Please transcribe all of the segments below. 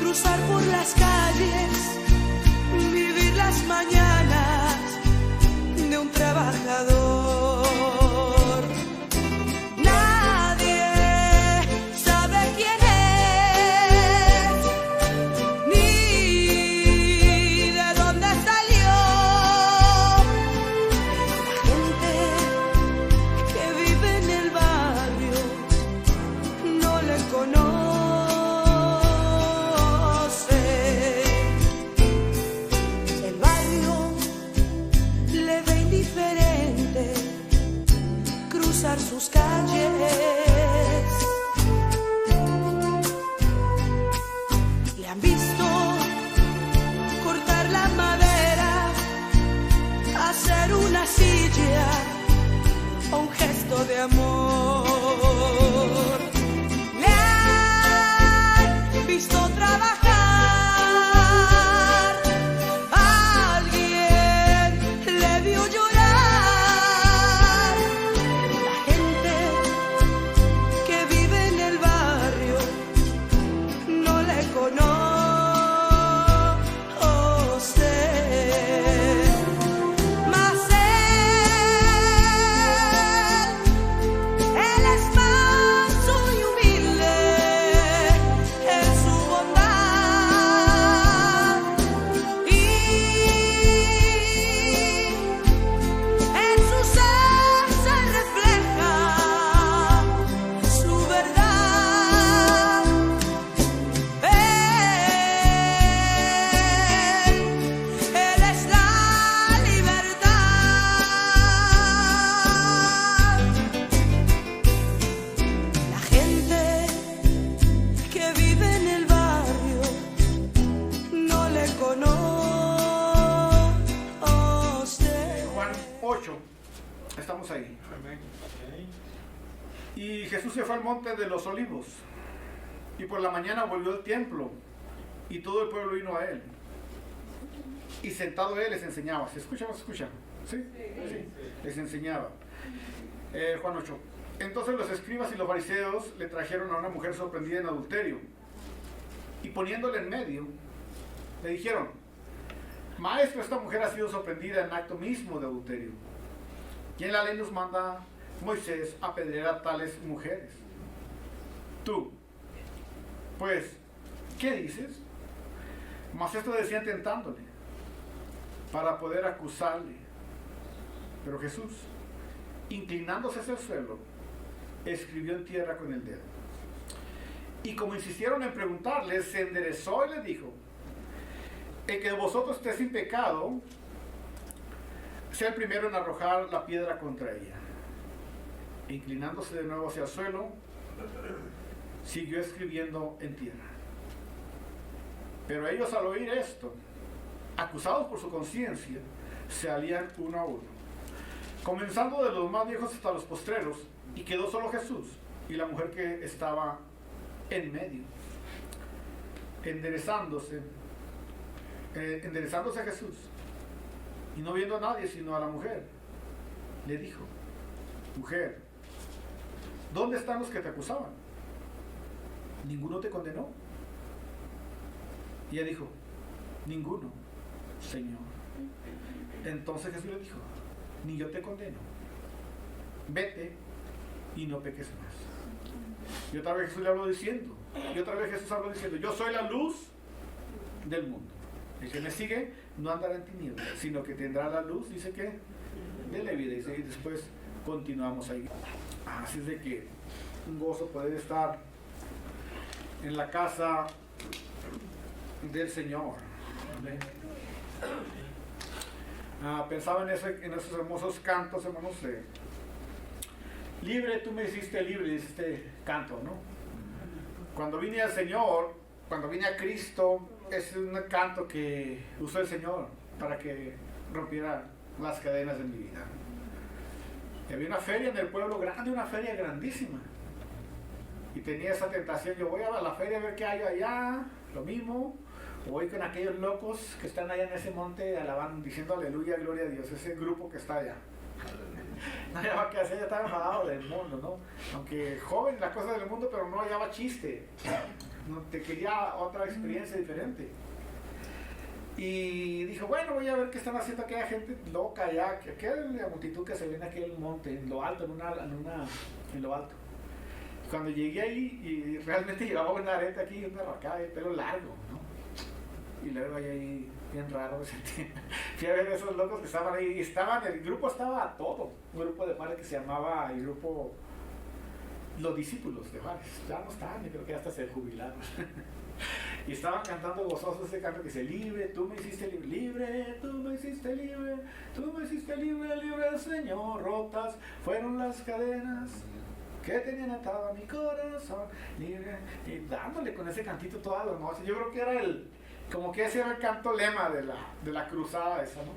cruzar por las calles, vivir las mañanas de un trabajador. Nadie sabe quién es, ni de dónde salió. La gente que vive en el barrio no le conoce. El barrio le ve indiferente cruzar sus calles. Le han visto cortar la madera, hacer una silla o un gesto de amor. Le han visto trabajar, alguien le vio llorar. La gente que vive en el barrio no le conoce. Mas él es manso y humilde en su bondad, y en su ser se refleja su verdad. Él es la libertad. La gente que vive en el barrio no le conoce. Juan 8, estamos ahí. Y Jesús se fue al monte de los Olivos, y por la mañana volvió al templo, y todo el pueblo vino a él. Y sentado él les enseñaba. ¿Se escucha o no se escucha? ¿Sí? Sí. Les enseñaba. Juan 8. Entonces los escribas y los fariseos le trajeron a una mujer sorprendida en adulterio, y poniéndole en medio, le dijeron: Maestro, esta mujer ha sido sorprendida en acto mismo de adulterio. Y en la ley nos manda Moisés apedrear a tales mujeres. Tú, pues, ¿qué dices? Mas esto decían tentándole, para poder acusarle. Pero Jesús, inclinándose hacia el suelo, escribió en tierra con el dedo. Y como insistieron en preguntarle, se enderezó y le dijo: El que de vosotros esté sin pecado, sea el primero en arrojar la piedra contra ella. E inclinándose de nuevo hacia el suelo, siguió escribiendo en tierra. Pero ellos, al oír esto, acusados por su conciencia, se alían uno a uno, comenzando de los más viejos hasta los postreros, y quedó solo Jesús y la mujer que estaba en medio. Enderezándose Jesús, y no viendo a nadie sino a la mujer, le dijo: Mujer, ¿dónde están los que te acusaban? ¿Ninguno te condenó? Y ella dijo: Ninguno, Señor. Entonces Jesús le dijo: Ni yo te condeno. Vete y no peques más. Y otra vez Jesús habló diciendo, yo soy la luz del mundo. El que me sigue no andará en tinieblas, sino que tendrá la luz, dice que, de la vida. Y después continuamos ahí. Así es de que un gozo poder estar en la casa del Señor. Amén. Pensaba en esos hermosos cantos, hermanos. Libre, tú me hiciste libre, dice este canto, ¿no? Cuando vine al Señor, cuando vine a Cristo, es un canto que usó el Señor para que rompiera las cadenas de mi vida. Y había una feria en el pueblo grande, una feria grandísima. Y tenía esa tentación: yo voy a la feria a ver qué hay allá, lo mismo. O voy con aquellos locos que están allá en ese monte alabando, diciendo aleluya, gloria a Dios, ese grupo que está allá. No hallaba qué hacer, ya estaba enfadado del mundo, ¿no? Aunque joven, las cosas del mundo, pero no hallaba chiste. no te quería otra experiencia diferente. Y dijo, bueno, voy a ver qué están haciendo aquella gente loca allá, que aquella multitud que se ve en aquel monte, en lo alto, en lo alto. Cuando llegué ahí, y realmente llevaba una areta aquí, una racada, y pelo largo, ¿no? Y luego ahí bien raro me sentí. Fui a ver a esos locos que estaban ahí, y el grupo estaba a todo. Un grupo de padres que se llamaba el grupo Los Discípulos de Juárez. Ya no estaban, yo creo que hasta se jubilaron. Y estaban cantando gozosos ese canto que dice, libre, tú me hiciste libre, libre, tú me hiciste libre, tú me hiciste libre, libre Señor, rotas fueron las cadenas que tenían atado a mi corazón, libre, y dándole con ese cantito todas las noches. Yo creo que era como que ese era el canto lema de la cruzada esa, ¿no?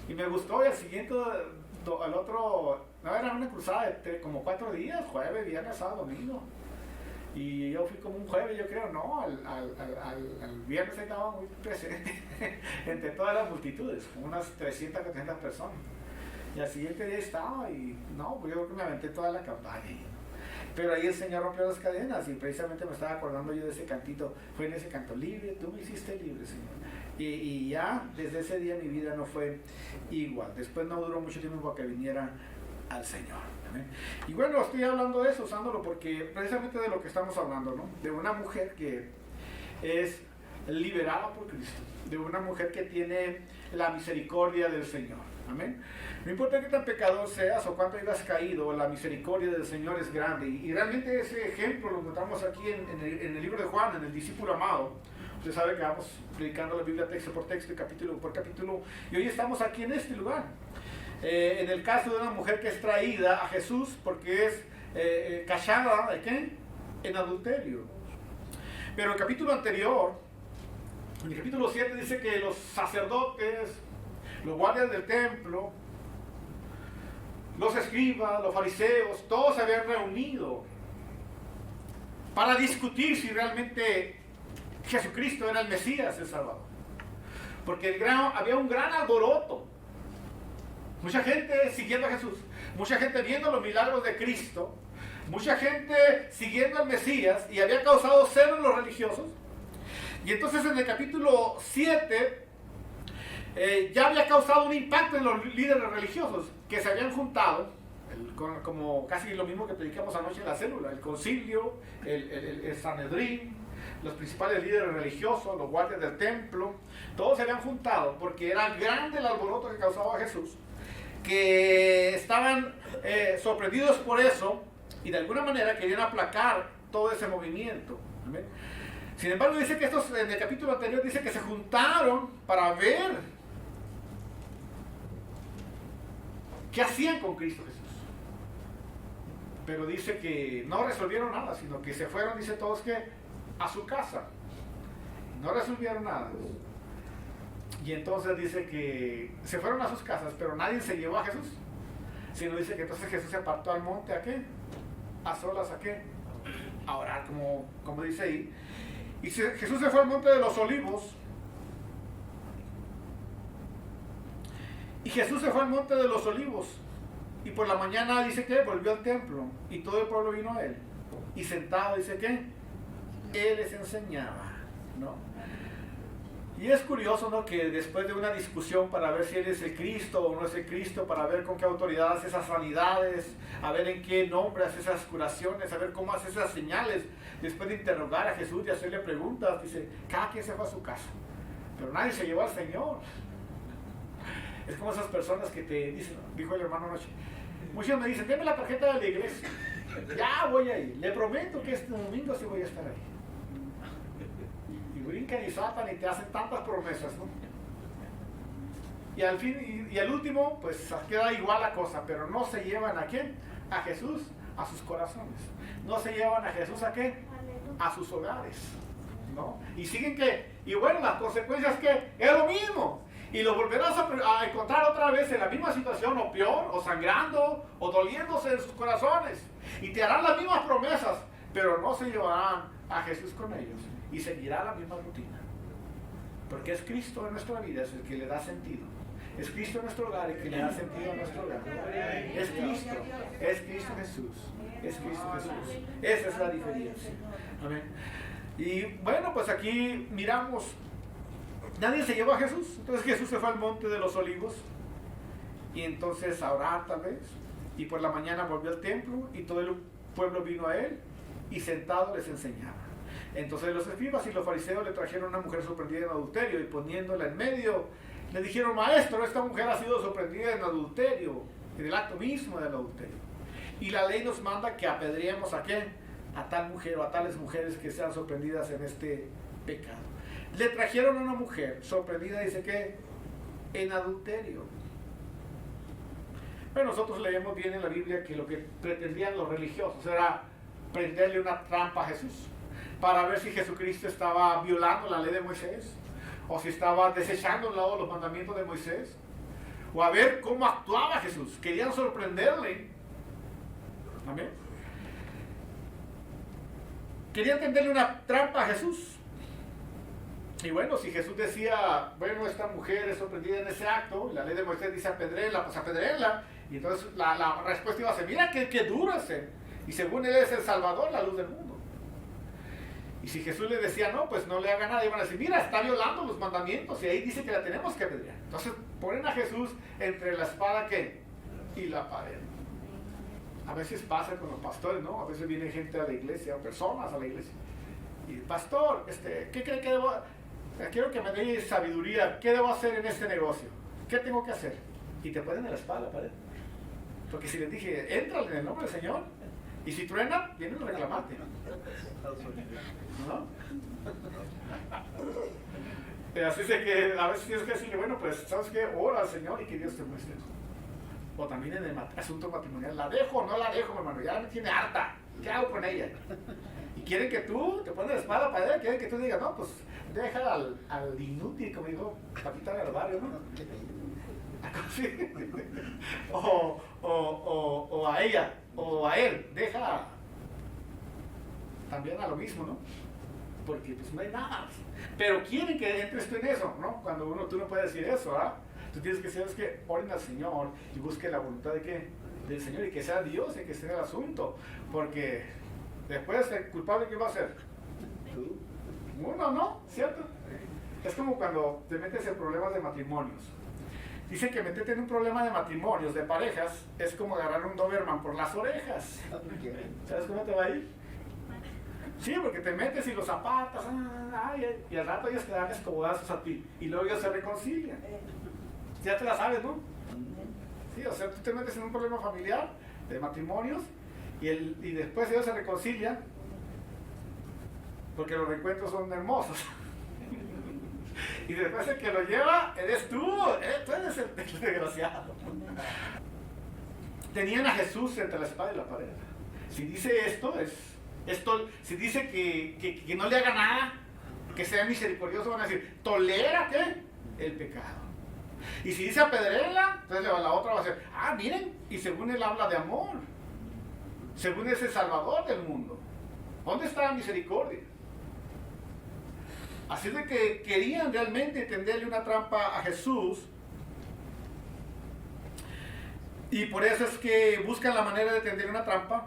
Y me gustó, y al siguiente, al otro, no, era una cruzada de como 4 días, jueves, viernes, sábado, domingo. Y yo fui como un jueves, yo creo, no, al viernes estaba muy presente entre todas las multitudes, como unas 300, 400 personas. Y al siguiente día estaba y no, pues yo creo que me aventé toda la campaña. Pero ahí el Señor rompió las cadenas y precisamente me estaba acordando yo de ese cantito, fue en ese canto, libre, tú me hiciste libre, Señor. Y ya desde ese día mi vida no fue igual. Después no duró mucho tiempo para que viniera al Señor. ¿Amén? Y bueno, estoy hablando de eso, usándolo porque precisamente de lo que estamos hablando, ¿no? De una mujer que es liberada por Cristo, de una mujer que tiene la misericordia del Señor. Amén. No importa qué tan pecador seas o cuánto hayas caído, la misericordia del Señor es grande. Y realmente ese ejemplo lo encontramos aquí en el libro de Juan, en el discípulo amado. Usted sabe que vamos predicando la Biblia texto por texto y capítulo por capítulo. Y hoy estamos aquí en este lugar. En el caso de una mujer que es traída a Jesús porque es cachada, ¿de qué? En adulterio. Pero el capítulo anterior, en el capítulo 7, dice que los sacerdotes, los guardias del templo, los escribas, los fariseos, todos se habían reunido para discutir si realmente Jesucristo era el Mesías, el Salvador. Porque había un gran alboroto. Mucha gente siguiendo a Jesús, mucha gente viendo los milagros de Cristo, mucha gente siguiendo al Mesías, y había causado celo en los religiosos. Y entonces en el capítulo 7 ya había causado un impacto en los líderes religiosos que se habían juntado, como casi lo mismo que predicamos anoche en la célula, el concilio, el Sanedrín, los principales líderes religiosos, los guardias del templo, todos se habían juntado porque era grande el alboroto que causaba Jesús, que estaban sorprendidos por eso y de alguna manera querían aplacar todo ese movimiento. ¿Amén? Sin embargo, dice que estos, en el capítulo anterior dice que se juntaron para ver qué hacían con Cristo Jesús. Pero dice que no resolvieron nada, sino que se fueron, dice todos, que a su casa. No resolvieron nada. Y entonces dice que se fueron a sus casas, pero nadie se llevó a Jesús. Sino dice que entonces Jesús se apartó al monte, ¿a qué? A solas, ¿a qué? A orar, como dice ahí. Y Jesús se fue al monte de los olivos. Y Jesús se fue al monte de los olivos. Y por la mañana dice que volvió al templo. Y todo el pueblo vino a él. Y sentado dice que él les enseñaba, ¿no? Y es curioso, ¿no? Que después de una discusión para ver si él es el Cristo o no es el Cristo, para ver con qué autoridad hace esas sanidades, a ver en qué nombre hace esas curaciones, a ver cómo hace esas señales, después de interrogar a Jesús y hacerle preguntas, dice, cada quien se fue a su casa, pero nadie se llevó al Señor. Es como esas personas que te dicen, dijo el hermano anoche, muchos me dicen, deme la tarjeta de la iglesia, ya voy ahí, le prometo que este domingo sí voy a estar ahí. Brincan y saltan y te hacen tantas promesas, ¿no? Y al fin, y al último, pues queda igual la cosa, pero no se llevan ¿a quién? A Jesús, a sus corazones. No se llevan a Jesús ¿a qué? A sus hogares, ¿no? Y siguen y bueno, las consecuencias que es lo mismo. Y lo volverás a encontrar otra vez en la misma situación, o peor, o sangrando, o doliéndose en sus corazones. Y te harán las mismas promesas, pero no se llevarán a Jesús con ellos. Y seguirá la misma rutina. Porque es Cristo en nuestra vida, es el que le da sentido. Es Cristo en nuestro hogar el que le da sentido a nuestro hogar. Es Cristo Jesús. Es Cristo Jesús. Esa es la diferencia. Amén. Y bueno, pues aquí miramos, nadie se llevó a Jesús. Entonces Jesús se fue al monte de los olivos y entonces a orar tal vez. Y por la mañana volvió al templo y todo el pueblo vino a él y sentado les enseñaba. Entonces los escribas y los fariseos le trajeron a una mujer sorprendida en adulterio y poniéndola en medio le dijeron: maestro, esta mujer ha sido sorprendida en adulterio, en el acto mismo del adulterio. Y la ley nos manda que apedreemos a qué, a tal mujer o a tales mujeres que sean sorprendidas en este pecado. Le trajeron a una mujer sorprendida, dice que en adulterio. Pero nosotros leemos bien en la Biblia que lo que pretendían los religiosos era prenderle una trampa a Jesús para ver si Jesucristo estaba violando la ley de Moisés o si estaba desechando a un lado los mandamientos de Moisés, o a ver cómo actuaba Jesús. Querían sorprenderle. Amén. Querían tenderle una trampa a Jesús. Y bueno, si Jesús decía, bueno, esta mujer es sorprendida en ese acto, la ley de Moisés dice apedréela, pues apedréela. Y entonces la respuesta iba a ser: mira qué duro es él. Y según él es el Salvador, la luz del mundo. Y si Jesús le decía no, pues no le haga nada, iban a decir: mira, está violando los mandamientos y ahí dice que la tenemos que apedrear. Entonces ponen a Jesús entre la espada y la pared. A veces pasa con los pastores, ¿no? A veces viene gente a la iglesia, o personas a la iglesia. Y pastor, ¿qué cree que debo? Quiero que me dé sabiduría. ¿Qué debo hacer en este negocio? ¿Qué tengo que hacer? Y te ponen en la espada, pared. Porque si les dije, entra en el nombre del Señor, y si truena, vienen a reclamarte. ¿No? Así es que a veces tienes que decirle, bueno, pues, ¿sabes qué? Ora al Señor y que Dios te muestre. O también en el asunto matrimonial, ¿la dejo o no la dejo, mi hermano? Ya me tiene harta. ¿Qué hago con ella? Y quieren que tú te pones la espada para ella, quieren que tú digas, no, pues deja al inútil, como dijo Capitán del Barrio, ¿no? Sí. O a ella, o a él, deja también a lo mismo, ¿no? Porque pues no hay nada. Pero quieren que entres tú en eso, ¿no? Cuando tú no puedes decir eso, ¿ah? Tú tienes que saber que oren al Señor y busquen la voluntad de ¿qué? Del Señor, y que sea Dios el que esté en el asunto. Porque después el culpable, ¿qué va a ser? Tú. Uno, ¿no? ¿Cierto? Es como cuando te metes en problemas de matrimonios. Dicen que meterte en un problema de matrimonios, de parejas, es como agarrar un Doberman por las orejas. ¿Sabes cómo te va a ir? Sí, porque te metes y los zapatas, y al rato ellos te dan escobazos a ti, y luego ellos se reconcilian. Ya te la sabes, ¿no? Sí, o sea, tú te metes en un problema familiar, de matrimonios, y después ellos se reconcilian, porque los reencuentros son hermosos. Y después el que lo lleva, eres tú eres el desgraciado. Tenían a Jesús entre la espada y la pared. Si dice esto, si dice que no le haga nada, que sea misericordioso, van a decir, tolera ¿qué? El pecado. Y si dice apedréela, entonces la otra va a decir, miren, y según él habla de amor, según es el Salvador del mundo, ¿dónde está la misericordia? Así de que querían realmente tenderle una trampa a Jesús, y por eso es que buscan la manera de tenderle una trampa.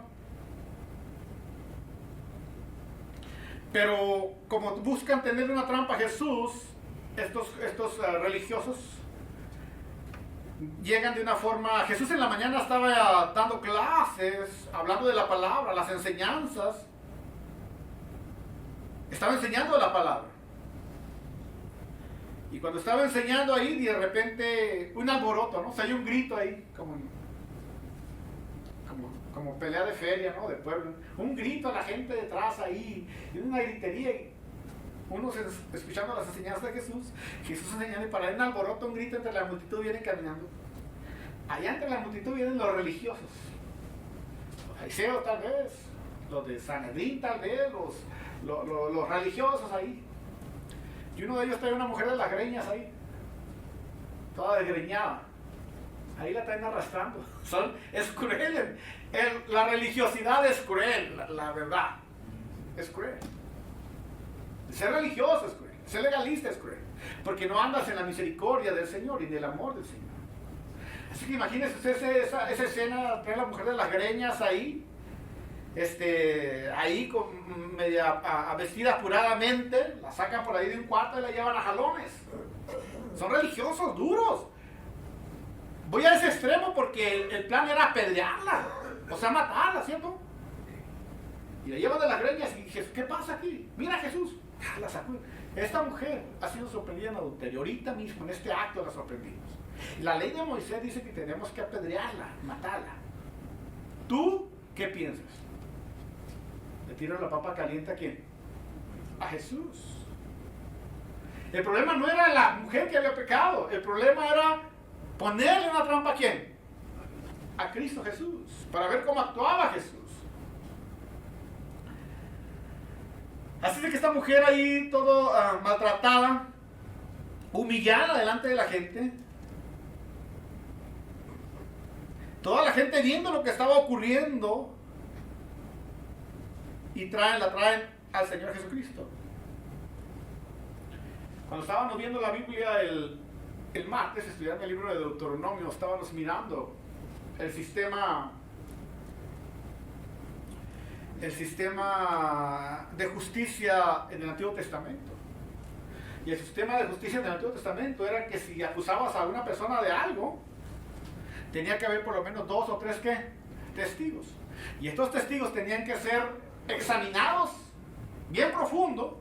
Pero como buscan tenderle una trampa a Jesús, estos religiosos llegan de una forma. Jesús en la mañana estaba dando clases, hablando de la palabra, las enseñanzas. Estaba enseñando la palabra. Y cuando estaba enseñando ahí, de repente, un alboroto, ¿no? O sea, hay un grito ahí, como pelea de feria, ¿no? De pueblo. Un grito a la gente detrás ahí, y una gritería. Y unos escuchando las enseñanzas de Jesús enseñando, y para un alboroto, un grito entre la multitud, vienen caminando. Allá entre la multitud vienen los religiosos. Los fariseos tal vez, los de Sanedrín tal vez, los religiosos ahí. Y uno de ellos trae una mujer de las greñas ahí, toda desgreñada. Ahí la traen arrastrando. Es cruel. La religiosidad es cruel, la verdad. Es cruel. Ser religioso es cruel. Ser legalista es cruel. Porque no andas en la misericordia del Señor y en el amor del Señor. Así que imagínese usted esa escena, trae a la mujer de las greñas ahí. ahí media vestida apuradamente, la sacan por ahí de un cuarto y la llevan a jalones. Son religiosos duros. Voy a ese extremo porque el plan era apedrearla, o sea, matarla, ¿cierto? Y la llevan de las greñas y dije, ¿qué pasa aquí? Mira a Jesús. La sacó. Esta mujer ha sido sorprendida en adulterio. Ahorita mismo, en este acto, la sorprendimos. La ley de Moisés dice que tenemos que apedrearla, matarla. ¿Tú qué piensas? ¿Le tiran la papa caliente a quién? A Jesús. El problema no era la mujer que había pecado. El problema era ponerle una trampa a quién? A Cristo Jesús. Para ver cómo actuaba Jesús. Así de que esta mujer ahí, todo maltratada, humillada delante de la gente, toda la gente viendo lo que estaba ocurriendo, y la traen al Señor Jesucristo. Cuando estábamos viendo la Biblia el martes, estudiando el libro de Deuteronomio, estábamos mirando el sistema de justicia en el Antiguo Testamento. Y el sistema de justicia en el Antiguo Testamento era que si acusabas a una persona de algo, tenía que haber por lo menos 2 o 3 testigos. Y estos testigos tenían que ser examinados bien profundo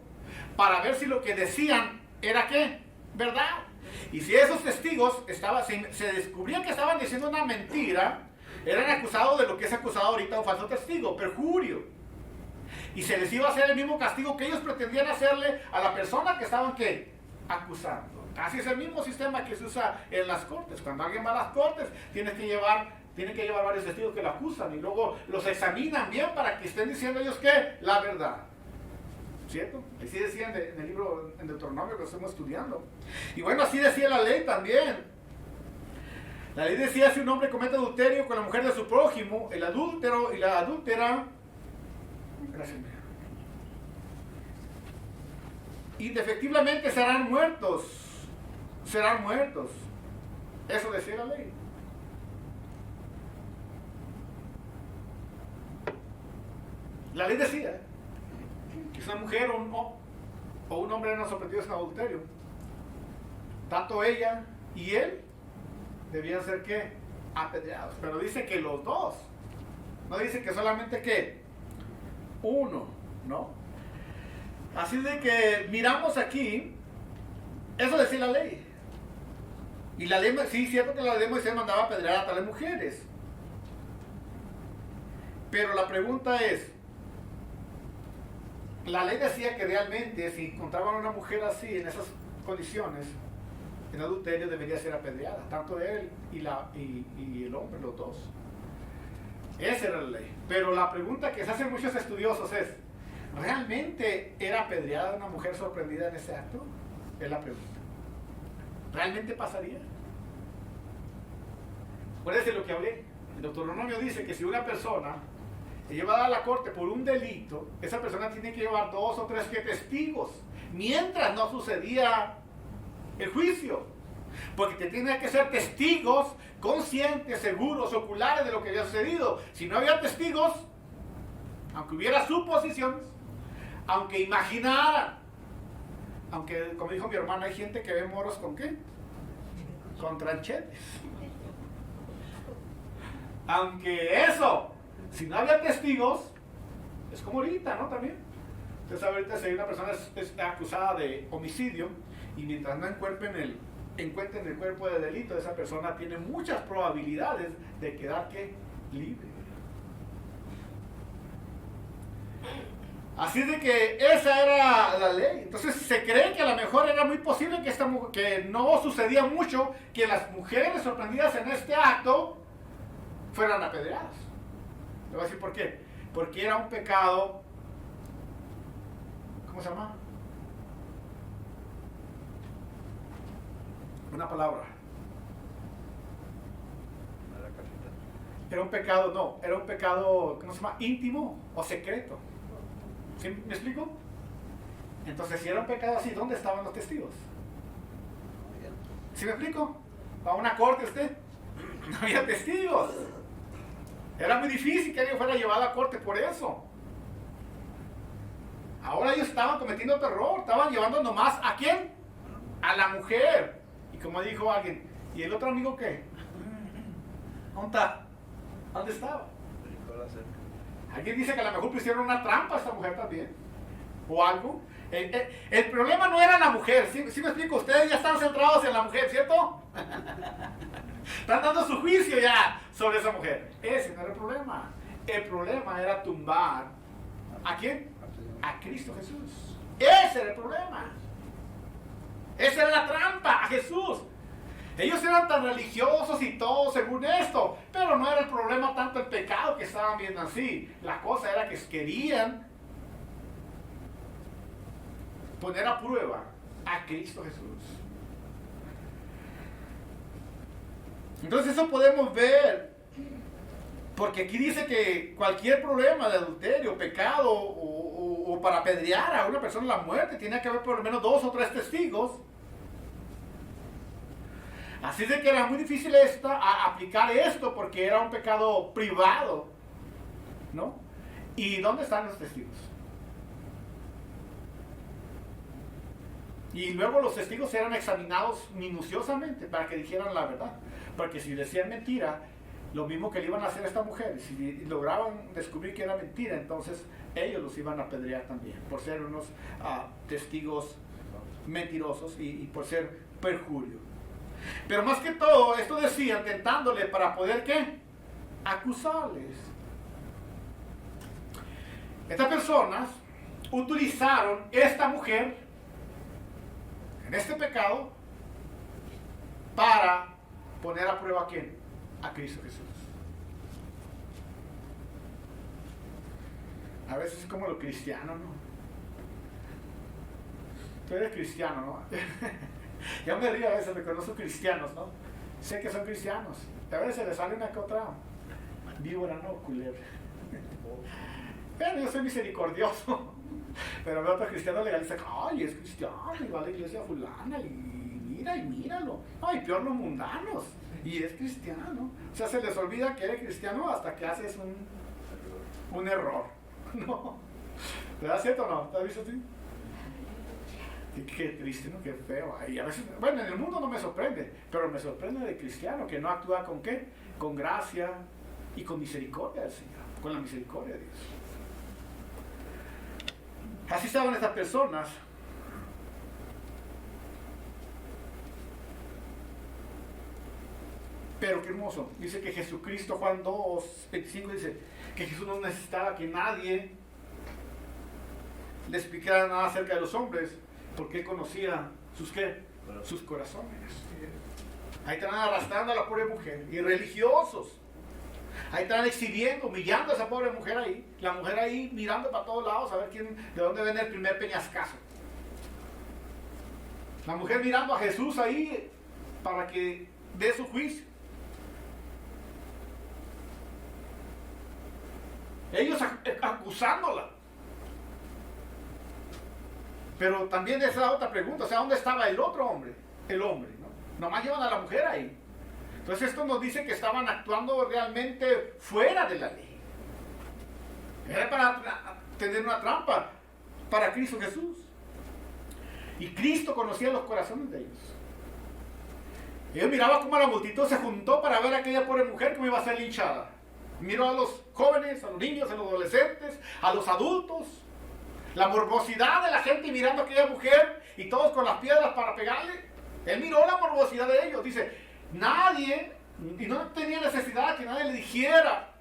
para ver si lo que decían era ¿qué? ¿Verdad? Y si esos testigos se descubría que estaban diciendo una mentira, eran acusados de lo que es acusado ahorita un falso testigo, perjurio. Y se les iba a hacer el mismo castigo que ellos pretendían hacerle a la persona que estaban ¿qué? Acusando. Así es el mismo sistema que se usa en las cortes. Cuando alguien va a las cortes, tienen que llevar varios testigos que lo acusan y luego los examinan bien para que estén diciendo ellos ¿qué? La verdad. ¿Cierto? Así decían en el libro en Deuteronomio que lo estamos estudiando. Y bueno, así decía la ley también. La ley decía, si un hombre comete adulterio con la mujer de su prójimo, el adúltero y la adúltera, indefectiblemente serán muertos. Serán muertos. Eso decía la ley. La ley decía que si una mujer o un hombre eran sorprendidos en adulterio, tanto ella y él debían ser ¿qué? Apedreados. Pero dice que los dos. No dice que solamente ¿qué? Uno, ¿no? Así de que miramos aquí, eso decía la ley. Y la ley, sí, cierto que la ley de Moisés mandaba apedrear a tales mujeres. Pero la pregunta es, la ley decía que realmente si encontraban a una mujer así, en esas condiciones, en adulterio debería ser apedreada, tanto él y el hombre, los dos. Esa era la ley. Pero la pregunta que se hacen muchos estudiosos es, ¿realmente era apedreada una mujer sorprendida en ese acto? Es la pregunta. ¿Realmente pasaría? Acuérdense lo que hablé. El Deuteronomio dice que si una persona es llevada a la corte por un delito, esa persona tiene que llevar 2 o 3 testigos, mientras no sucedía el juicio. Porque te tienen que ser testigos conscientes, seguros, oculares de lo que había sucedido. Si no había testigos, aunque hubiera suposiciones, aunque imaginaran, aunque, como dijo mi hermana, hay gente que ve moros con ¿qué? Con tranchetes. Aunque eso, si no había testigos, es como ahorita, ¿no? También. Usted sabe ahorita si una persona es acusada de homicidio y mientras no encuentren el cuerpo de delito, esa persona tiene muchas probabilidades de quedar ¿qué? Libre. Así de que esa era la ley. Entonces se cree que a lo mejor era muy posible que no sucedía mucho que las mujeres sorprendidas en este acto fueran apedreadas. Le voy a decir por qué. Porque era un pecado, ¿cómo se llama? Una palabra. Era un pecado, era un pecado, ¿cómo se llama? Íntimo o secreto. ¿Sí me explico? Entonces, si era un pecado así, ¿dónde estaban los testigos? ¿Sí me explico? ¿Va a una corte usted? No había testigos. Era muy difícil que alguien fuera llevado a corte por eso. Ahora ellos estaban cometiendo terror, estaban llevando nomás ¿a quién? A la mujer. Y como dijo alguien, ¿y el otro amigo qué? ¿Dónde está? ¿Dónde estaba? Alguien dice que a lo mejor pusieron una trampa a esta mujer también. O algo. El problema no era la mujer. ¿Sí me explico? Ustedes ya están centrados en la mujer, ¿cierto? Están dando su juicio ya sobre esa mujer. Ese no era el problema. El problema era tumbar ¿a quién? A Cristo Jesús. Ese era el problema. Esa era la trampa, a Jesús. Ellos eran tan religiosos y todo según esto, pero no era el problema tanto el pecado que estaban viendo así. La cosa era que querían poner a prueba a Cristo Jesús. Entonces eso podemos ver, porque aquí dice que cualquier problema de adulterio, pecado o para apedrear a una persona a la muerte, tiene que haber por lo menos 2 o 3 testigos. Así de que era muy difícil aplicar esto porque era un pecado privado, ¿no? ¿Y dónde están los testigos? Y luego los testigos eran examinados minuciosamente para que dijeran la verdad. Porque si decían mentira, lo mismo que le iban a hacer a esta mujer, si lograban descubrir que era mentira, entonces ellos los iban a apedrear también, por ser unos testigos mentirosos y por ser perjurio. Pero más que todo, esto decían tentándole para poder, ¿qué? Acusarles. Estas personas utilizaron esta mujer en este pecado para poner a prueba ¿a quién? A Cristo Jesús. A veces es como lo cristiano, ¿no? Tú eres cristiano, ¿no? Ya me río a veces, me conozco cristianos, ¿no? Sé que son cristianos. A veces les sale una que otra víbora, ¿no? Culebra. Pero yo soy misericordioso. Pero veo a otros cristianos legalistas, ay, es cristiano, y va a la iglesia fulana, y míralo. Ay, peor los mundanos. Y es cristiano. O sea, se les olvida que eres cristiano hasta que haces un error. ¿No? ¿Verdad cierto o no? ¿Te has visto así? Qué triste, ¿no? Qué feo. Y a veces, bueno, en el mundo no me sorprende, pero me sorprende del cristiano que no actúa con ¿qué? Con gracia y con misericordia del Señor, con la misericordia de Dios. Así estaban estas personas. Pero qué hermoso. Dice que Jesucristo, Juan 2, 25, dice que Jesús no necesitaba que nadie le explicara nada acerca de los hombres, porque él conocía sus ¿qué? Sus corazones. Ahí están arrastrando a la pobre mujer, y religiosos. Ahí están exhibiendo, humillando a esa pobre mujer ahí. La mujer ahí mirando para todos lados a ver de dónde viene el primer peñascazo. La mujer mirando a Jesús ahí para que dé su juicio. Ellos acusándola. Pero también esa otra pregunta, o sea, ¿dónde estaba el otro hombre? El hombre, ¿no? Nomás llevan a la mujer ahí. Entonces esto nos dice que estaban actuando realmente fuera de la ley. Era para tener una trampa para Cristo Jesús. Y Cristo conocía los corazones de ellos. Ellos miraban cómo la multitud se juntó para ver a aquella pobre mujer que iba a ser linchada. Miró a los jóvenes, a los niños, a los adolescentes, a los adultos. La morbosidad de la gente mirando a aquella mujer y todos con las piedras para pegarle. Él miró la morbosidad de ellos. Dice, nadie, y no tenía necesidad que nadie le dijera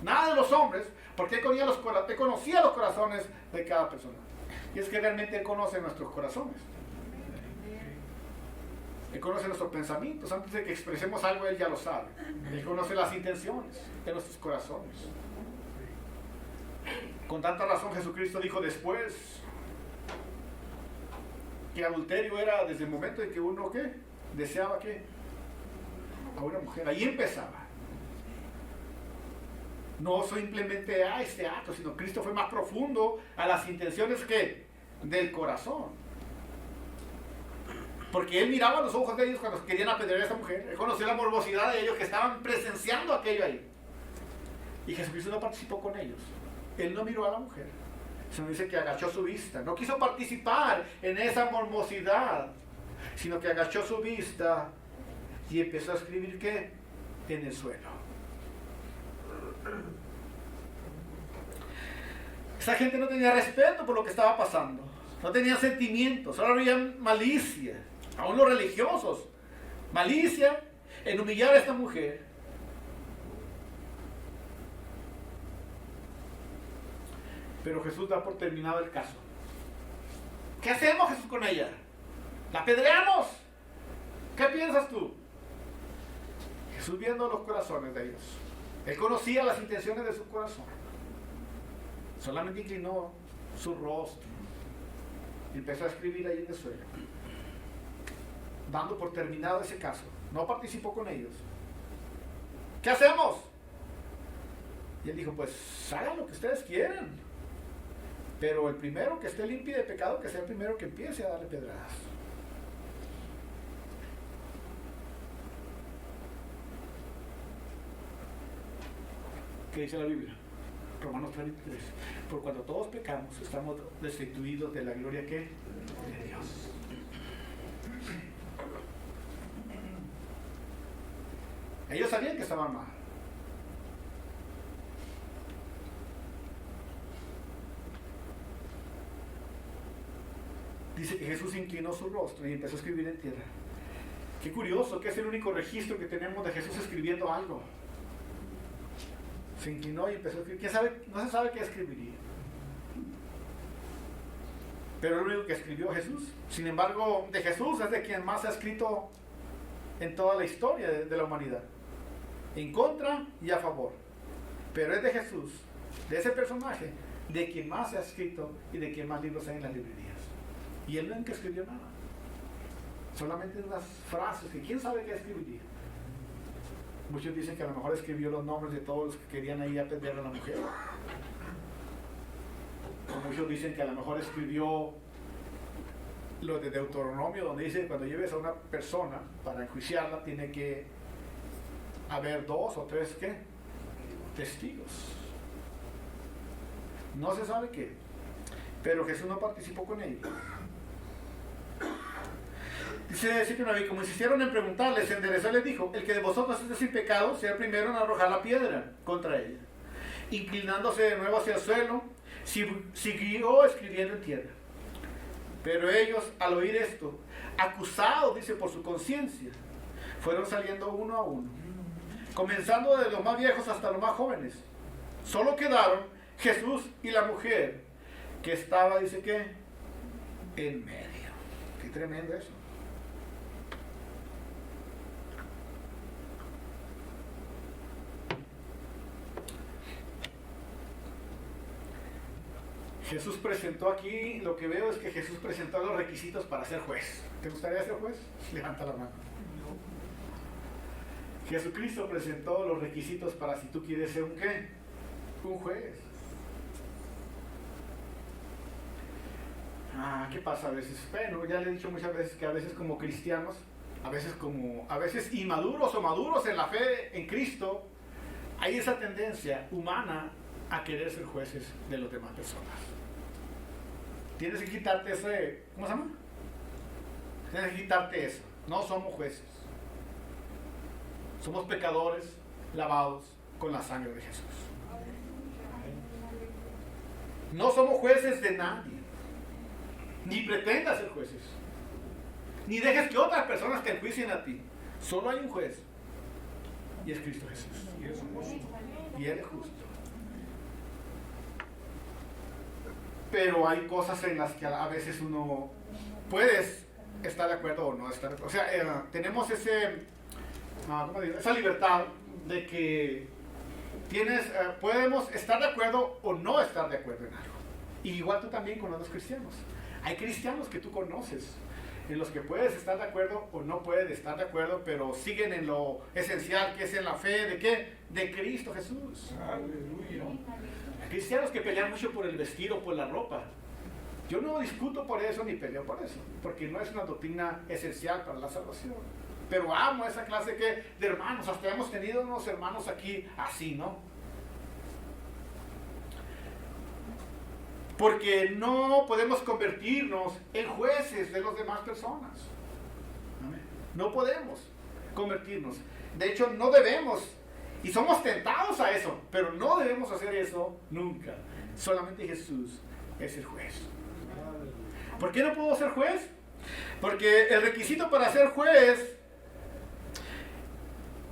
nada de los hombres, porque él conocía los corazones de cada persona. Y es que realmente él conoce nuestros corazones. Él conoce nuestros pensamientos. Antes de que expresemos algo, él ya lo sabe. Él conoce las intenciones de nuestros corazones. Con tanta razón Jesucristo dijo después que adulterio era desde el momento en que uno ¿qué? Deseaba ¿qué? A una mujer. Ahí empezaba. No simplemente a este acto, sino Cristo fue más profundo a las intenciones ¿qué? Del corazón. Porque él miraba a los ojos de ellos cuando querían apedrear a esta mujer. Él conocía la morbosidad de ellos que estaban presenciando aquello ahí. Y Jesucristo no participó con ellos. Él no miró a la mujer. Sino dice que agachó su vista. No quiso participar en esa morbosidad, sino que agachó su vista y empezó a escribir ¿qué? En el suelo. Esa gente no tenía respeto por lo que estaba pasando. No tenía sentimientos. Solo había malicia. Aún los religiosos. Malicia en humillar a esta mujer. Pero Jesús da por terminado el caso. ¿Qué hacemos, Jesús, con ella? ¿La apedreamos? ¿Qué piensas tú? Jesús, viendo los corazones de ellos, Él conocía las intenciones de su corazón. Solamente inclinó su rostro y empezó a escribir ahí en el suelo, dando por terminado ese caso. No participó con ellos. ¿Qué hacemos? Y Él dijo, pues hagan lo que ustedes quieran, pero el primero que esté limpio de pecado, que sea el primero que empiece a darle pedradas. ¿Qué dice la Biblia? Romanos 3:23. Por cuando todos pecamos, estamos destituidos de la gloria que de Dios. Ellos sabían que estaban mal. Dice que Jesús inclinó su rostro y empezó a escribir en tierra. Qué curioso que es el único registro que tenemos de Jesús escribiendo algo. Se inclinó y empezó a escribir. ¿Quién sabe? No se sabe qué escribiría. Pero es lo único que escribió Jesús. Sin embargo, de Jesús es de quien más se ha escrito en toda la historia de la humanidad. En contra y a favor. Pero es de Jesús, de ese personaje, de quien más se ha escrito y de quien más libros hay en las librerías. Y él nunca escribió nada. Solamente unas frases que quién sabe qué escribiría. Muchos dicen que a lo mejor escribió los nombres de todos los que querían ir a apedrear a la mujer. O muchos dicen que a lo mejor escribió lo de Deuteronomio, donde dice que cuando lleves a una persona para enjuiciarla tiene que haber 2 o 3 ¿qué? Testigos. No se sabe qué. Pero Jesús no participó con ellos. Dice que Naví, como insistieron en preguntarle, se enderezó y les dijo, el que de vosotros esté sin pecado, sea el primero en arrojar la piedra contra ella. Inclinándose de nuevo hacia el suelo, siguió escribiendo en tierra. Pero ellos, al oír esto, acusados, dice, por su conciencia, fueron saliendo uno a uno, comenzando desde los más viejos hasta los más jóvenes. Solo quedaron Jesús y la mujer, que estaba, dice que, en medio. Qué tremendo eso. Jesús presentó aquí, lo que veo es que Jesús presentó los requisitos para ser juez. ¿Te gustaría ser juez? Levanta la mano. Jesucristo presentó los requisitos para si tú quieres ser un ¿qué? Un juez. ¿Qué pasa a veces? Bueno, ya le he dicho muchas veces que a veces como cristianos, a veces inmaduros o maduros en la fe en Cristo, hay esa tendencia humana a querer ser jueces de las demás personas. Tienes que quitarte ese, ¿cómo se llama? Tienes que quitarte eso. No somos jueces. Somos pecadores lavados con la sangre de Jesús. No somos jueces de nadie. Ni pretendas ser jueces. Ni dejes que otras personas te enjuicien a ti. Solo hay un juez. Y es Cristo Jesús. Y es justo. Y Él es justo. Pero hay cosas en las que a veces uno puede estar de acuerdo o no estar de acuerdo. O sea, tenemos esa libertad de que podemos estar de acuerdo o no estar de acuerdo en algo. Y igual tú también con los cristianos. Hay cristianos que tú conoces, en los que puedes estar de acuerdo o no puedes estar de acuerdo, pero siguen en lo esencial que es en la fe de ¿qué? De Cristo Jesús. Aleluya. Cristianos que pelean mucho por el vestido, por la ropa. Yo no discuto por eso ni peleo por eso, porque no es una doctrina esencial para la salvación. Pero amo esa clase de hermanos. Hasta hemos tenido unos hermanos aquí así, ¿no? Porque no podemos convertirnos en jueces de las demás personas. Amén. No podemos convertirnos. De hecho, no debemos. Y somos tentados a eso. Pero no debemos hacer eso nunca. Solamente Jesús es el juez. ¿Por qué no puedo ser juez? Porque el requisito para ser juez,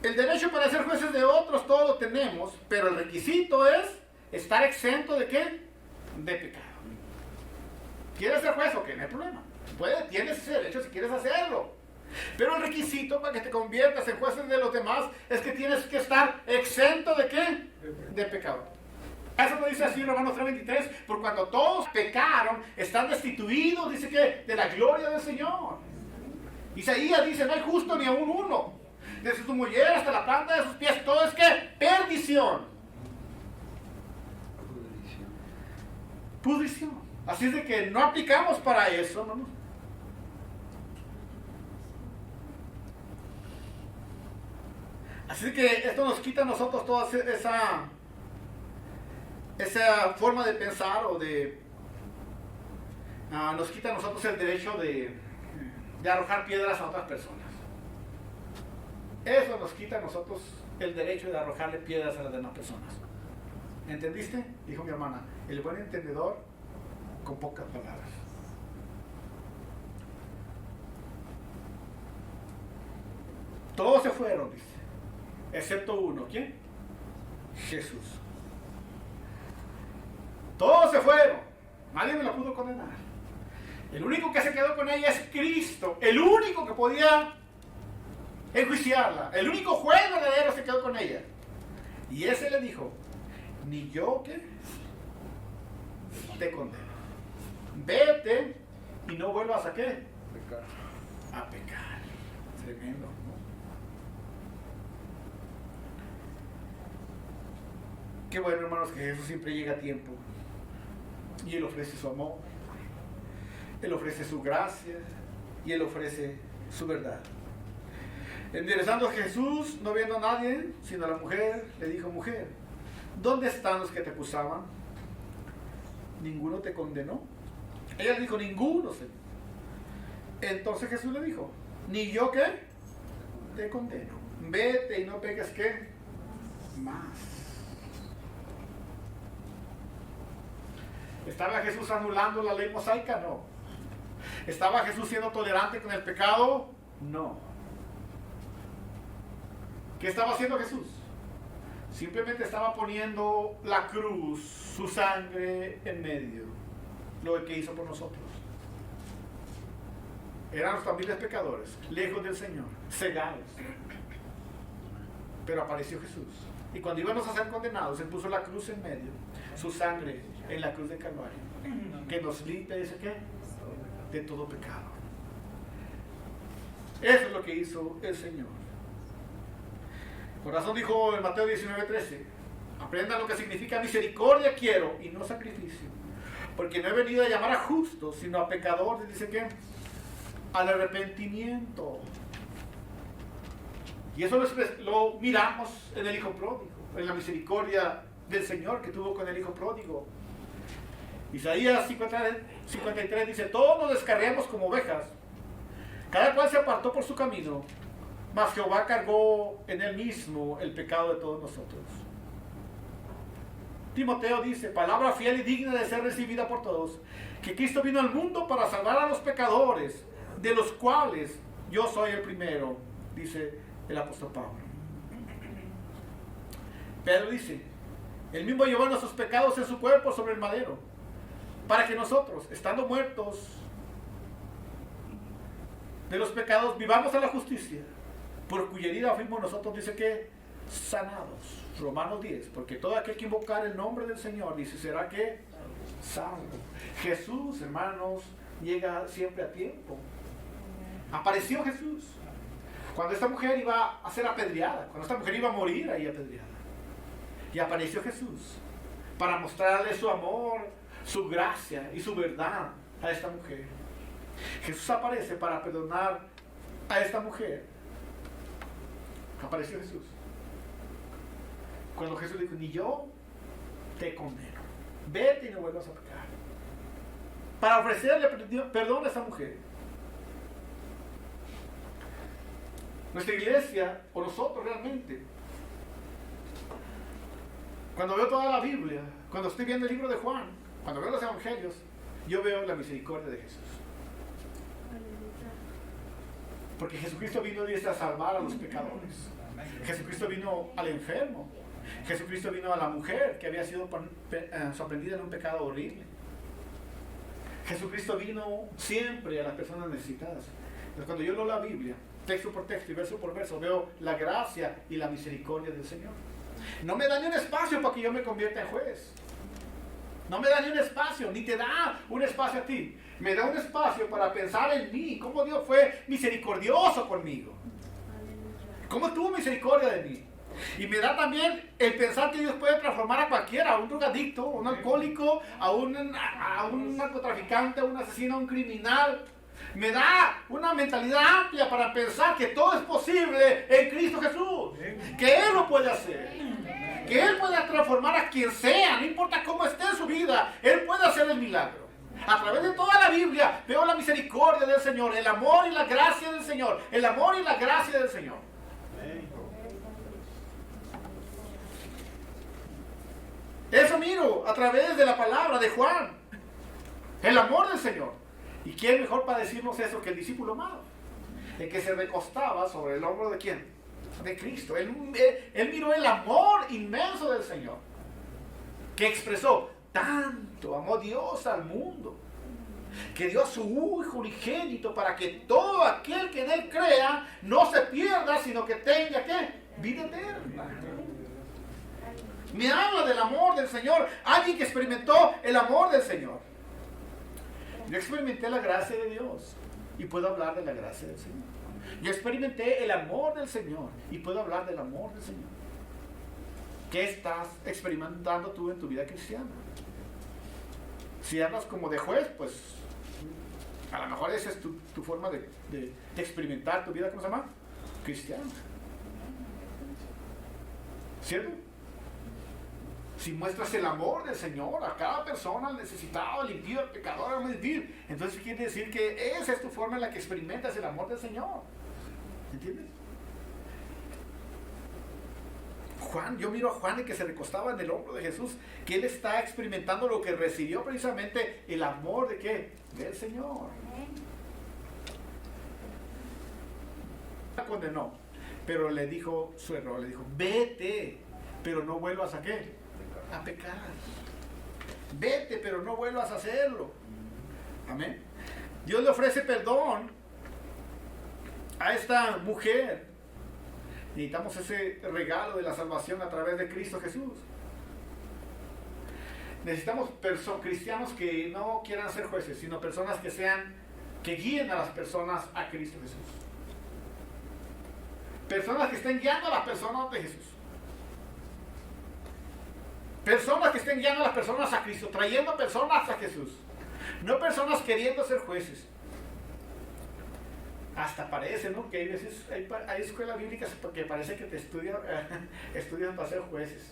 el derecho para ser jueces de otros, todo lo tenemos. Pero el requisito es estar exento ¿de qué? De pecado. ¿Quieres ser juez? Ok, no hay problema. Tienes ese derecho si quieres hacerlo. Pero el requisito para que te conviertas en jueces de los demás es que tienes que estar exento ¿de qué? De pecado. Eso lo dice así Romanos 3:23. Por cuando todos pecaron, están destituidos, dice que, de la gloria del Señor. Isaías dice, no hay justo ni aún uno. Desde su mujer hasta la planta de sus pies, todo es que perdición. Pudrición. Así es de que no aplicamos para eso, ¿no? Así que esto nos quita a nosotros toda esa forma de pensar o de... nos quita a nosotros el derecho de arrojar piedras a otras personas. Eso nos quita a nosotros el derecho de arrojarle piedras a las demás personas. ¿Entendiste? Dijo mi hermana. El buen entendedor con pocas palabras. Todos se fueron, dice. Excepto uno. ¿Quién? Jesús. Todos se fueron. Nadie me la pudo condenar. El único que se quedó con ella es Cristo. El único que podía enjuiciarla. El único juez verdadero se quedó con ella. Y ese le dijo, ni yo que te condeno. Vete y no vuelvas a qué? Pecar. A pecar. Tremendo, ¿no? Qué bueno, hermanos, que Jesús siempre llega a tiempo. Y Él ofrece su amor. Él ofrece su gracia. Y Él ofrece su verdad. Enderezando a Jesús, no viendo a nadie, sino a la mujer, le dijo, mujer, ¿dónde están los que te acusaban? ¿Ninguno te condenó? Ella le dijo, ninguno, Señor. Entonces Jesús le dijo, ¿ni yo qué? Te condeno. Vete y no peques ¿qué? Más. ¿Estaba Jesús anulando la ley mosaica? No. ¿Estaba Jesús siendo tolerante con el pecado? No. ¿Qué estaba haciendo Jesús? Simplemente estaba poniendo la cruz, su sangre en medio, lo que hizo por nosotros. Éramos familias pecadores, lejos del Señor, cegados. Pero apareció Jesús. Y cuando íbamos a ser condenados, Él puso la cruz en medio, su sangre en la cruz del Calvario, que nos limpia, dice qué, de todo pecado. Eso es lo que hizo el Señor. Por razón dijo en Mateo 19:13, aprendan lo que significa misericordia quiero y no sacrificio, porque no he venido a llamar a justos, sino a pecadores, dice que al arrepentimiento. Y eso lo miramos en el Hijo Pródigo, en la misericordia del Señor que tuvo con el Hijo Pródigo. Isaías 53 dice, todos nos descarriamos como ovejas, cada cual se apartó por su camino, mas Jehová cargó en él mismo el pecado de todos nosotros. Timoteo dice, palabra fiel y digna de ser recibida por todos, que Cristo vino al mundo para salvar a los pecadores, de los cuales yo soy el primero, dice el apóstol Pablo. Pedro dice, él mismo llevó nuestros pecados en su cuerpo sobre el madero, para que nosotros, estando muertos de los pecados, vivamos a la justicia, por cuya herida fuimos nosotros, dice que, sanados. Romanos 10, porque todo aquel que invocar el nombre del Señor, dice, será que salvo. Jesús, hermanos, llega siempre a tiempo. Apareció Jesús cuando esta mujer iba a ser apedreada, cuando esta mujer iba a morir ahí apedreada. Y apareció Jesús para mostrarle su amor, su gracia y su verdad a esta mujer. Jesús aparece para perdonar a esta mujer. Apareció Jesús. Cuando Jesús dijo, ni yo te condeno, vete y no vuelvas a pecar. para ofrecerle perdón a esa mujer. Nuestra iglesia, o nosotros realmente, cuando veo toda la Biblia, cuando estoy viendo el libro de Juan, cuando veo los evangelios, yo veo la misericordia de Jesús. Porque Jesucristo vino a salvar a los pecadores. Jesucristo vino al enfermo. Jesucristo vino a la mujer que había sido sorprendida en un pecado horrible. Jesucristo vino siempre a las personas necesitadas. Entonces, cuando yo leo la Biblia, texto por texto y verso por verso, veo la gracia y la misericordia del Señor. No me da ni un espacio para que yo me convierta en juez. No me da ni un espacio, ni te da un espacio a ti. Me da un espacio para pensar en mí, cómo Dios fue misericordioso conmigo. Cómo tuvo misericordia de mí. Y me da también el pensar que Dios puede transformar a cualquiera, a un drogadicto, a un alcohólico, a un narcotraficante, a un asesino, a un criminal. Me da una mentalidad amplia para pensar que todo es posible en Cristo Jesús. Que Él lo puede hacer. Que Él puede transformar a quien sea, no importa cómo esté en su vida. Él puede hacer el milagro. A través de toda la Biblia veo la misericordia del Señor, el amor y la gracia del Señor. El amor y la gracia del Señor. Eso miro a través de la palabra de Juan. El amor del Señor. ¿Y quién mejor para decirnos eso que el discípulo amado? El que se recostaba sobre el hombro de quién? De Cristo. Él miró el amor inmenso del Señor. Que expresó, tanto amó Dios al mundo, que dio a su Hijo unigénito para que todo aquel que en Él crea no se pierda, sino que tenga ¿qué? Vida eterna. Me habla del amor del Señor. Alguien que experimentó el amor del Señor. Yo experimenté la gracia de Dios y puedo hablar de la gracia del Señor. Yo experimenté el amor del Señor y puedo hablar del amor del Señor. ¿Qué estás experimentando tú en tu vida cristiana? Si hablas como de juez, pues a lo mejor esa es tu forma de experimentar tu vida, ¿cómo se llama? Cristiana. ¿Cierto? Si muestras el amor del Señor a cada persona, al necesitado, al impío, al pecador, al mentir, entonces quiere decir que esa es tu forma en la que experimentas el amor del Señor. ¿Entiendes? Juan, yo miro a Juan el que se recostaba en el hombro de Jesús, que él está experimentando lo que recibió precisamente el amor de ¿qué? Del Señor. La condenó, pero le dijo su error, le dijo, vete, pero no vuelvas a ¿qué? A pecar. Vete, pero no vuelvas a hacerlo. Amén. Dios le ofrece perdón a esta mujer. Necesitamos ese regalo de la salvación a través de Cristo Jesús. Necesitamos cristianos que no quieran ser jueces, sino personas que guíen a las personas a Cristo Jesús. Personas que estén guiando a las personas de Jesús. Personas que estén guiando a las personas a Cristo, trayendo personas a Jesús. No personas queriendo ser jueces. Hasta parece, ¿no? Que hay veces, hay escuelas bíblicas que parece que te estudian para ser jueces.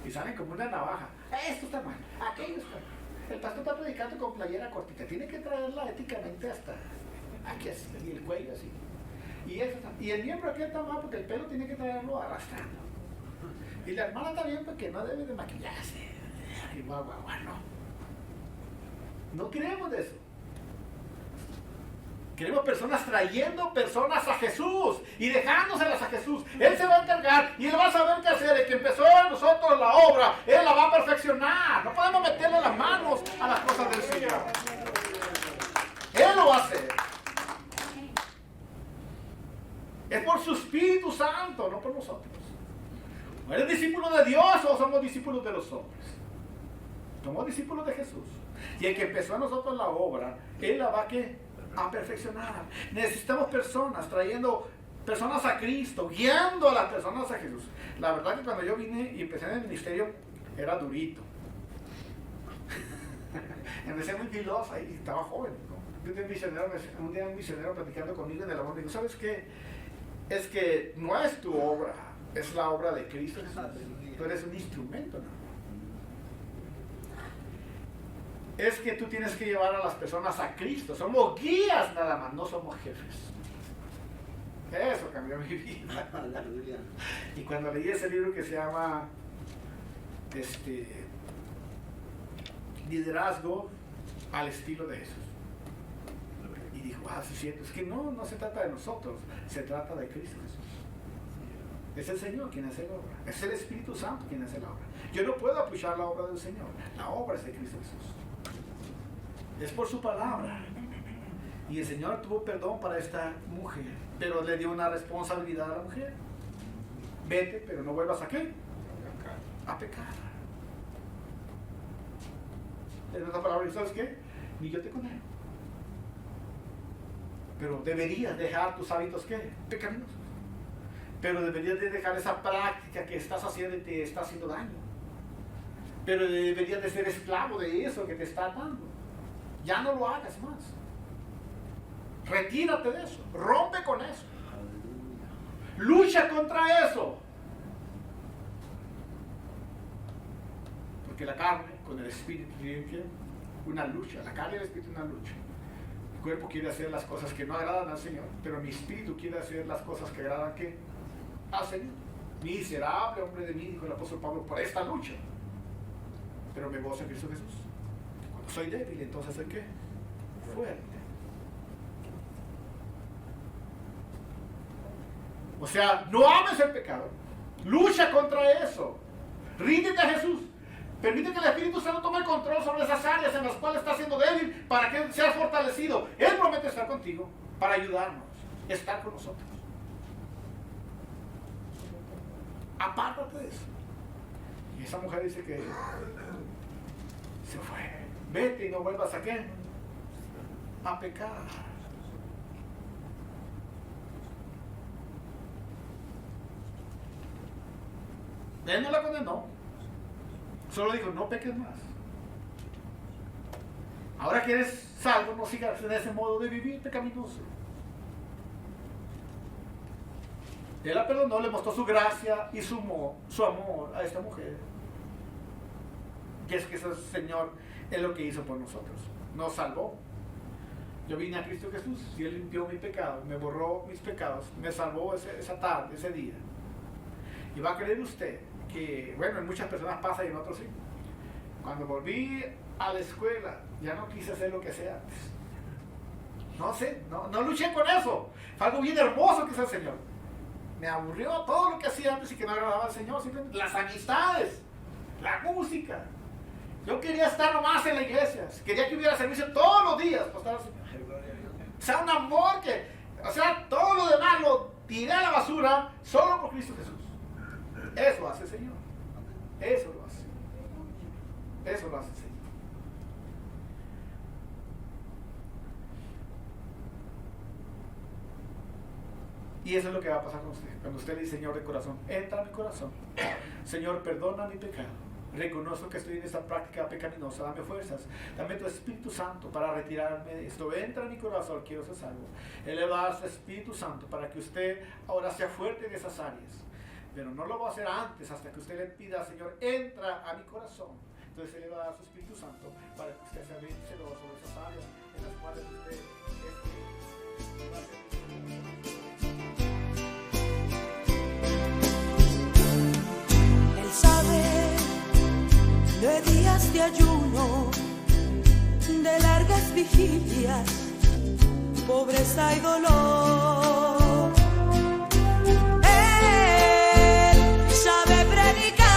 Y salen como una navaja. Esto está mal, aquello está mal. El pastor está predicando con playera cortita. Tiene que traerla éticamente hasta aquí así, y el cuello así. Y el miembro aquí está mal porque el pelo tiene que traerlo arrastrando. Y la hermana está bien porque no debe de maquillarse. Y guau, no. No queremos de eso. Queremos personas trayendo personas a Jesús y dejándoselas a Jesús. Él se va a encargar y Él va a saber qué hacer. El que empezó en nosotros la obra, Él la va a perfeccionar. No podemos meterle las manos a las cosas del Señor. Él lo va a hacer. Es por su Espíritu Santo, no por nosotros. ¿Eres discípulo de Dios o somos discípulos de los hombres? Somos discípulos de Jesús. Y el que empezó en nosotros la obra, Él la va a perfeccionar. Necesitamos personas, trayendo personas a Cristo, guiando a las personas a Jesús. La verdad que cuando yo vine y empecé en el ministerio, era durito. Empecé muy filosa y estaba joven, ¿no? Un día un misionero platicando conmigo en el amor, dijo, ¿sabes qué? Es que no es tu obra, es la obra de Cristo. Tú eres un instrumento, ¿no? es que tú tienes que llevar a las personas a Cristo. Somos guías nada más, no somos jefes. Eso cambió mi vida. Aleluya. Y cuando leí ese libro que se llama Liderazgo al estilo de Jesús, y dijo, sí es cierto, es que no se trata de nosotros, se trata de Cristo Jesús. Es el Señor quien hace la obra, es el Espíritu Santo quien hace la obra. Yo no puedo apoyar la obra del Señor, la obra es de Cristo Jesús. Es por su palabra. Y el Señor tuvo perdón para esta mujer, pero le dio una responsabilidad a la mujer. Vete, pero no vuelvas a qué? A pecar. En otra palabra, ¿sabes qué? Ni yo te condeno. Pero deberías dejar tus hábitos, ¿qué? Pecaminosos. Pero deberías de dejar esa práctica que estás haciendo y te está haciendo daño. Pero deberías de ser esclavo de eso que te está dando. Ya no lo hagas más. Retírate de eso. Rompe con eso. Lucha contra eso. Porque la carne con el espíritu tiene una lucha. La carne y el espíritu una lucha. El cuerpo quiere hacer las cosas que no agradan al Señor, pero mi espíritu quiere hacer las cosas que agradan ¿qué? Al Señor. Miserable hombre de mí, dijo el apóstol Pablo, por esta lucha. Pero me gozo en Cristo Jesús. Cuando soy débil, entonces ¿el qué? Fuerte. O sea, no ames el pecado. Lucha contra eso. Ríndete a Jesús. Permite que el Espíritu Santo tome el control sobre esas áreas en las cuales estás siendo débil para que seas fortalecido. Él promete estar contigo para ayudarnos, estar con nosotros. Apártate de eso. Y esa mujer dice que se fue. Vete y no vuelvas a qué? A pecar. Él no la condenó. Solo dijo, no peques más. Ahora que eres salvo, no sigas en ese modo de vivir pecaminoso. Él la perdonó, le mostró su gracia y su amor a esta mujer. Y es que ese Señor es lo que hizo por nosotros. Nos salvó. Yo vine a Cristo Jesús y Él limpió mi pecado, me borró mis pecados, me salvó esa tarde, ese día. Y va a creer usted que, bueno, en muchas personas pasa y en otros sí. Cuando volví a la escuela, ya no quise hacer lo que hacía antes. No sé, no luché con eso. Fue algo bien hermoso que hizo el Señor. Me aburrió todo lo que hacía antes y que no agradaba al Señor. Simplemente las amistades, la música. Yo quería estar nomás en la iglesia. Quería que hubiera servicio todos los días para estar al Señor. O sea, un amor que, o sea, todo lo demás lo tiré a la basura solo por Cristo Jesús. Eso hace el Señor. Eso lo hace. Eso lo hace el Señor. Y eso es lo que va a pasar con usted. Cuando usted le dice, Señor de corazón, entra a mi corazón. Señor, perdona mi pecado. Reconozco que estoy en esta práctica pecaminosa. Dame fuerzas. Dame tu Espíritu Santo para retirarme de esto. Entra en mi corazón, quiero ser salvo. Él le va a dar su Espíritu Santo para que usted ahora sea fuerte en esas áreas. Pero no lo va a hacer antes, hasta que usted le pida, Señor, entra a mi corazón. Entonces Él le va a dar su Espíritu Santo para que usted sea vencedor sobre esas áreas en las cuales usted va a ser. Él sabe de días de ayuno, de largas vigilias, pobreza y dolor. Sabe predicar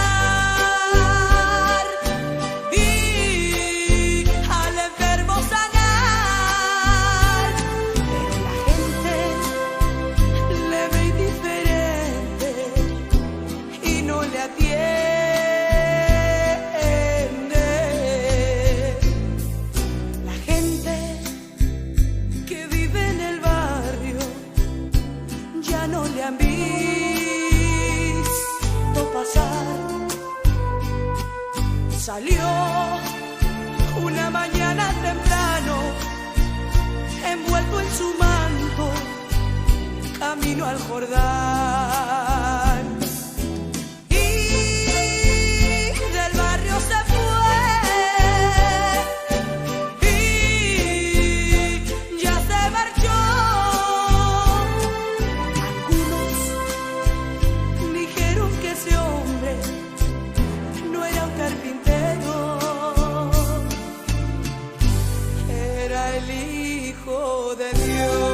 y al enfermo sanar, pero la gente le ve indiferente y no le atiende. La gente que vive en el barrio ya no le han visto pasar. Salió una mañana temprano, envuelto en su manto, camino al Jordán. Y del barrio se fue Dios.